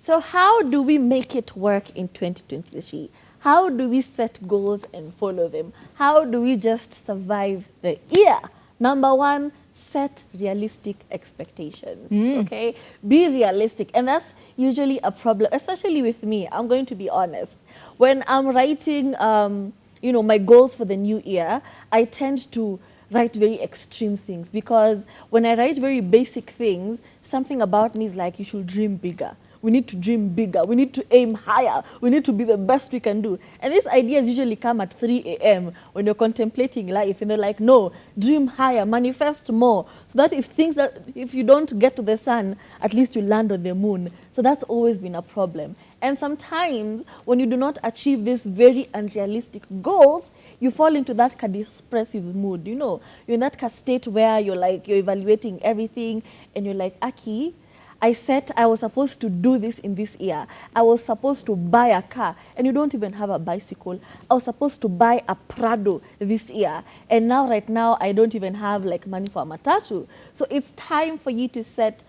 So how do we make it work in 2023? How do we set goals and follow them? How do we just survive the year? Number one, set realistic expectations, okay? Be realistic. And that's usually a problem, especially with me. I'm going to be honest. When I'm writing, my goals for the new year, I tend to write very extreme things, because when I write very basic things, something about me is like, you should dream bigger. We need to dream bigger. We need to aim higher. We need to be the best we can do. And these ideas usually come at 3 a.m. when you're contemplating life, and they're like, no, dream higher, manifest more, so that if you don't get to the sun, at least you land on the moon. So that's always been a problem. And sometimes when you do not achieve these very unrealistic goals, you fall into that depressive mood. You're in that state where you're evaluating everything, and you're like, Aki, I was supposed to do this in this year. I was supposed to buy a car, and you don't even have a bicycle. I was supposed to buy a Prado this year, and right now, I don't even have money for a matatu. So it's time for you to set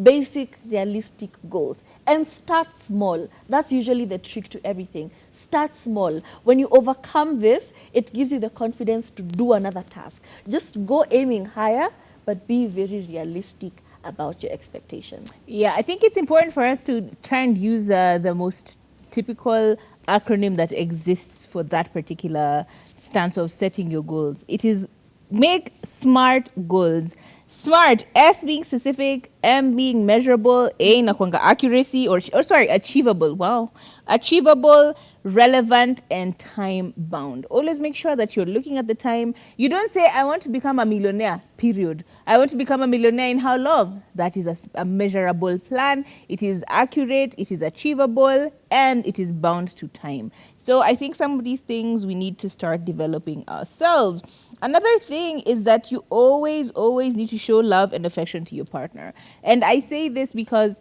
basic, realistic goals and start small. That's usually the trick to everything. Start small. When you overcome this, it gives you the confidence to do another task. Just go aiming higher, but be very realistic about your expectations. Yeah, I think it's important for us to try and use the most typical acronym that exists for that particular stance of setting your goals. It is make SMART goals. SMART, S being specific, M being measurable, A inakwanga accuracy, achievable. Wow. Achievable, relevant, and time bound. Always make sure that you're looking at the time. You don't say, I want to become a millionaire, period. I want to become a millionaire in how long? That is a measurable plan. It is accurate, it is achievable, and it is bound to time. So I think some of these things we need to start developing ourselves. Another thing is that you always need to show love and affection to your partner. And I say this because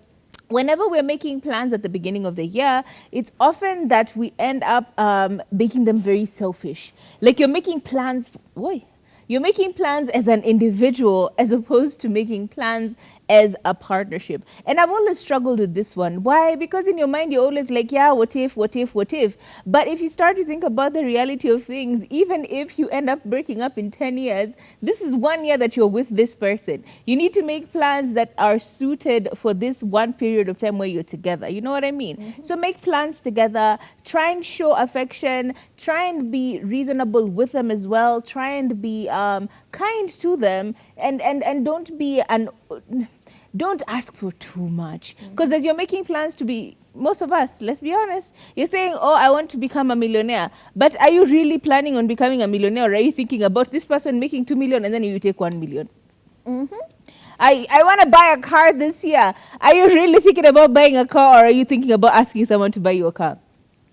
whenever we're making plans at the beginning of the year, it's often that we end up making them very selfish. Like you're making plans, you're making plans as an individual as opposed to making plans as a partnership. And I've always struggled with this one. Why? Because in your mind, you're always like, yeah, what if? But if you start to think about the reality of things, even if you end up breaking up in 10 years, this is 1 year that you're with this person. You need to make plans that are suited for this one period of time where you're together. You know what I mean? Mm-hmm. So make plans together, try and show affection, try and be reasonable with them as well, try and be kind to them, and don't ask for too much. Because as you're making plans to be, most of us, let's be honest, you're saying, oh, I want to become a millionaire. But are you really planning on becoming a millionaire? Or are you thinking about this person making 2 million and then you take 1 million? Mm-hmm. I want to buy a car this year. Are you really thinking about buying a car, or are you thinking about asking someone to buy you a car?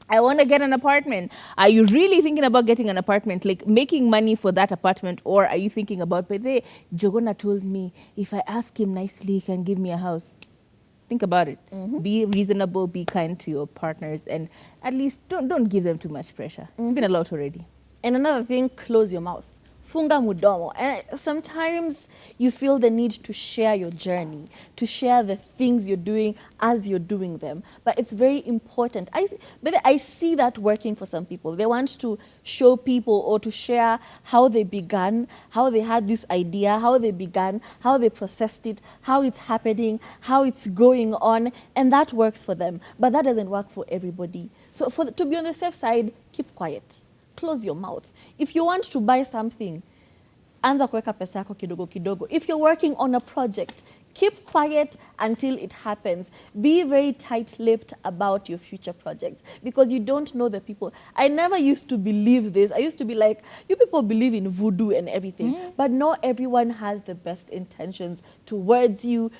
I want to get an apartment. Are you really thinking about getting an apartment, like making money for that apartment? Or are you thinking about, but Jogona told me if I ask him nicely, he can give me a house. Think about it. Mm-hmm. Be reasonable, be kind to your partners, and at least don't give them too much pressure. It's been a lot already. And another thing, close your mouth. Funga mudomo. And sometimes you feel the need to share your journey, to share the things you're doing as you're doing them. But it's very important. I see that working for some people. They want to show people or to share how they began, how they had this idea, how they began, how they processed it, how it's happening, how it's going on. And that works for them. But that doesn't work for everybody. So to be on the safe side, keep quiet. Close your mouth. If you want to buy something, anza kuweka pesa yako kidogo kidogo. If you're working on a project, keep quiet until it happens. Be very tight-lipped about your future projects, because you don't know the people. I never used to believe this. I used to be like, you people believe in voodoo and everything. But not everyone has the best intentions towards you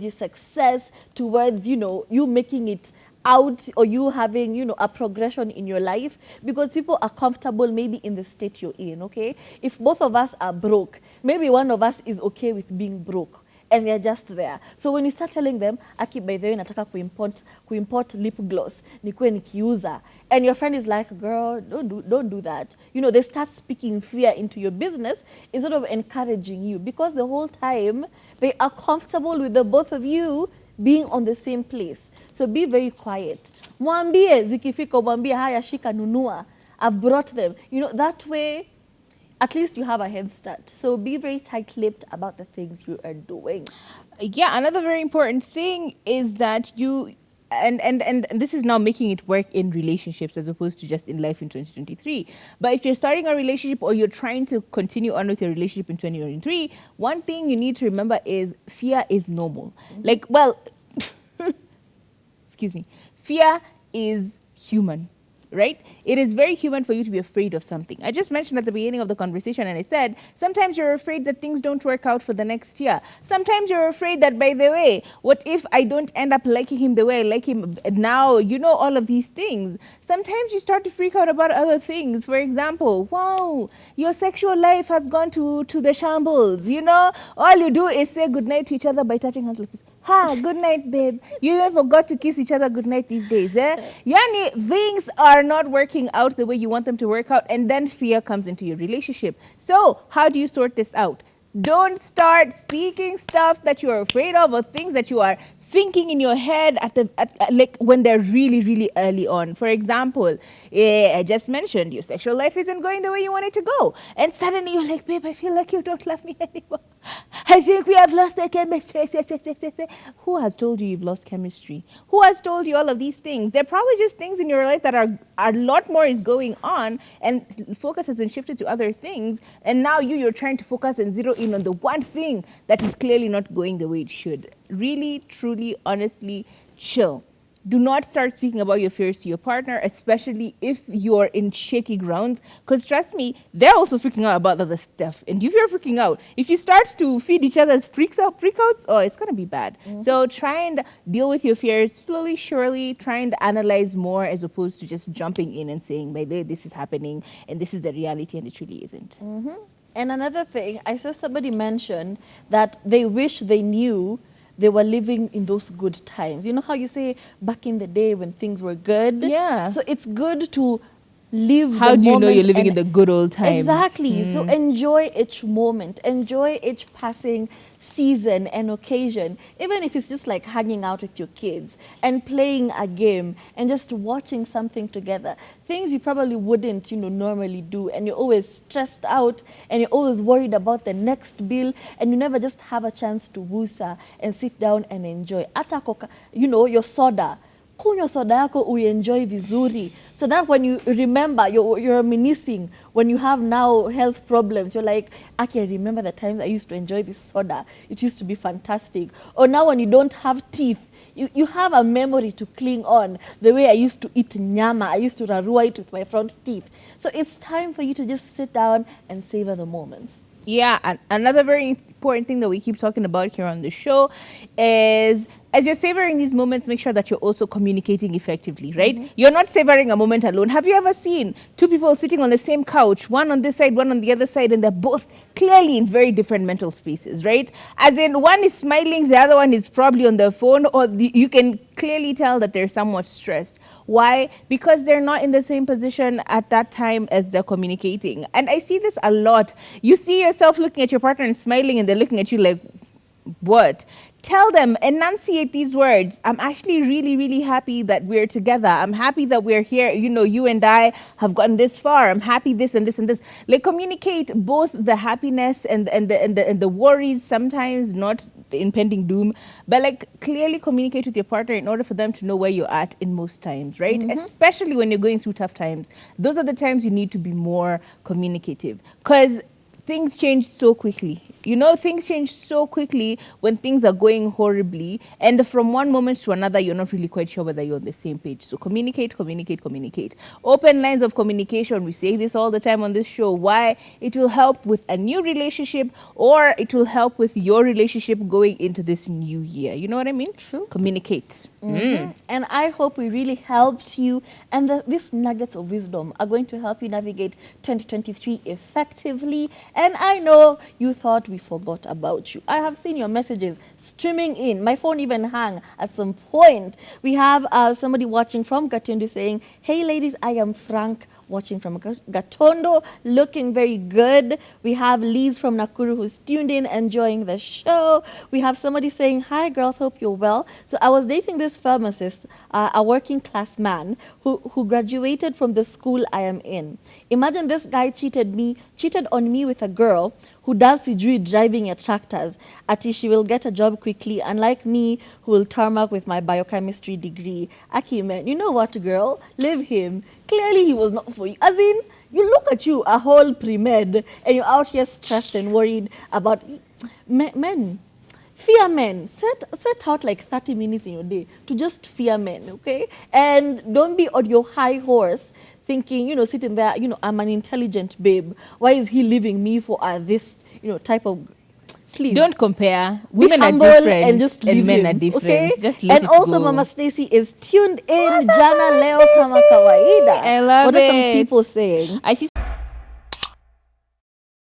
success, towards, you making it out, or you having, a progression in your life, because people are comfortable maybe in the state you're in, okay? If both of us are broke, maybe one of us is okay with being broke, and they're just there. So when you start telling them, Aki, by the way, nataka kuimport lip gloss, nikue nikiuza, and your friend is like, girl, don't do that. They start speaking fear into your business instead of encouraging you, because the whole time they are comfortable with the both of you being on the same place. So be very quiet. Mwambie zikifika, mwambie haya shika nunua. I've brought them. You know, that way, at least you have a head start. So be very tight-lipped about the things you are doing. Yeah, another very important thing is that you and this is now making it work in relationships as opposed to just in life in 2023. But if you're starting a relationship or you're trying to continue on with your relationship in 2023, one thing you need to remember is fear is normal. Like, well, excuse me, fear is human, right? It is very human for you to be afraid of something. I just mentioned at the beginning of the conversation, and I said, sometimes you're afraid that things don't work out for the next year. Sometimes you're afraid that, by the way, what if I don't end up liking him the way I like him now? You know, all of these things. Sometimes you start to freak out about other things. For example, wow, your sexual life has gone to the shambles. You know, all you do is say goodnight to each other by touching hands like this. Ha, good night, babe. You even forgot to kiss each other goodnight these days, eh? Yani, things are not working out the way you want them to work out, and then fear comes into your relationship. So, how do you sort this out? Don't start speaking stuff that you're afraid of or things that you are thinking in your head like when they're really, really early on. For example, I just mentioned your sexual life isn't going the way you want it to go. And suddenly you're like, babe, I feel like you don't love me anymore. I think we have lost the chemistry. Who has told you you've lost chemistry? Who has told you all of these things? They're probably just things in your life that are a lot more is going on, and focus has been shifted to other things. And now you're trying to focus and zero in on the one thing that is clearly not going the way it should. Really, truly, honestly, chill. Do not start speaking about your fears to your partner, especially if you're in shaky grounds. Because trust me, they're also freaking out about other stuff. And if you're freaking out, if you start to feed each other's freakouts, oh, it's going to be bad. So try and deal with your fears slowly, surely. Try and analyze more as opposed to just jumping in and saying, by the way, this is happening and this is the reality, and it really isn't. And another thing, I saw somebody mention that they wish they knew they were living in those good times. You know how you say back in the day when things were good? Yeah. So it's good to live How the do you know moment you're living in and- the good old times? Exactly. So enjoy each moment, enjoy each passing season and occasion, even if it's just like hanging out with your kids and playing a game and just watching something together. Things you probably wouldn't, normally do, and you're always stressed out and you're always worried about the next bill, and you never just have a chance to wusa and sit down and enjoy. Ata koka, your soda. Kunywa soda yako uenjoy vizuri, so that when you remember you're reminiscing when you have now health problems, you're like, I can remember the times I used to enjoy this soda. It used to be fantastic. Or now when you don't have teeth, you have a memory to cling on, the way I used to eat nyama. I used to rarua it with my front teeth. So it's time for you to just sit down and savor the moments. Yeah, and another very important thing that we keep talking about here on the show is, as you're savoring these moments, make sure that you're also communicating effectively, right? You're not savoring a moment alone. Have you ever seen two people sitting on the same couch, one on this side, one on the other side, and they're both clearly in very different mental spaces, right? As in, one is smiling, the other one is probably on their phone, or you can clearly tell that they're somewhat stressed. Why? Because they're not in the same position at that time as they're communicating. And I see this a lot. You see yourself looking at your partner and smiling, and they're looking at you like, what? Tell them, enunciate these words. I'm actually really, really happy that we're together. I'm happy that we're here. You and I have gotten this far. I'm happy this and this and this. Like, communicate both the happiness and the worries, sometimes not impending doom, but like clearly communicate with your partner in order for them to know where you're at in most times, right? Especially when you're going through tough times. Those are the times you need to be more communicative, because things change so quickly. Things change so quickly when things are going horribly. And from one moment to another, you're not really quite sure whether you're on the same page. So communicate. Open lines of communication. We say this all the time on this show. Why? It will help with a new relationship, or it will help with your relationship going into this new year. You know what I mean? True. Communicate. And I hope we really helped you, and these nuggets of wisdom are going to help you navigate 2023 effectively. And I know you thought we forgot about you. I have seen your messages streaming in. My phone even hung at some point. We have somebody watching from Gatundu saying, hey ladies, I am Frank watching from Gatondo, looking very good. We have Leaves from Nakuru who's tuned in, enjoying the show. We have somebody saying, hi girls, hope you're well. So I was dating this pharmacist, a working class man who graduated from the school I am in. Imagine this guy cheated on me with a girl who does sijui driving at tractors. Ati she will get a job quickly, unlike me who will tarmac with my biochemistry degree. Aki, man, you know what, girl? Leave him. Clearly he was not for you. As in, you look at you, a whole pre-med, and you're out here stressed and worried about men. Fear men. Set out like 30 minutes in your day to just fear men, okay? And don't be on your high horse thinking, sitting there, I'm an intelligent babe. Why is he leaving me for this, type of... Please. Don't compare. Women are humble different and just leave men him, are different. okay? Just let and it also go. Mama Stacy is tuned in. Jana leo kama kawaida. I love What are some it. people saying? I see